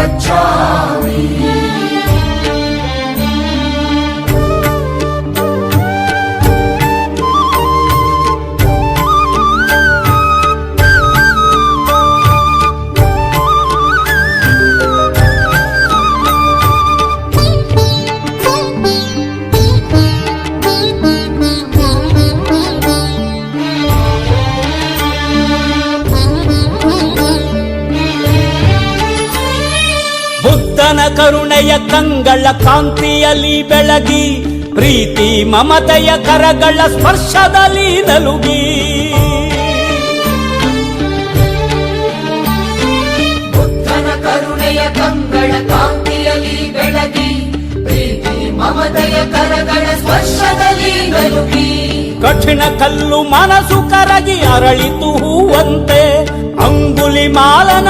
गच्छामि। ಬುದ್ಧನ ಕರುಣೆಯ ಕಂಗಳ ಕಾಂತಿಯಲ್ಲಿ ಬೆಳಗಿ, ಪ್ರೀತಿ ಮಮತೆಯ ಕರಗಳ ಸ್ಪರ್ಶದಲ್ಲಿ ನಲುಗಿ, ಬುದ್ಧನ ಕರುಣೆಯ ಕಂಗಳ ಕಾಂತಿಯಲ್ಲಿ ಬೆಳಗಿ, ಪ್ರೀತಿ ಮಮತೆಯ ಕರಗಳ ಸ್ಪರ್ಶದಲ್ಲಿ ನಲುಗಿ, ಕಠಿಣ ಕಲ್ಲು ಮನಸ್ಸು ಕರಗಿ ಅರಳಿತು ಹೂವಂತೆ, ಅಂಗುಲಿ ಮಾಲನ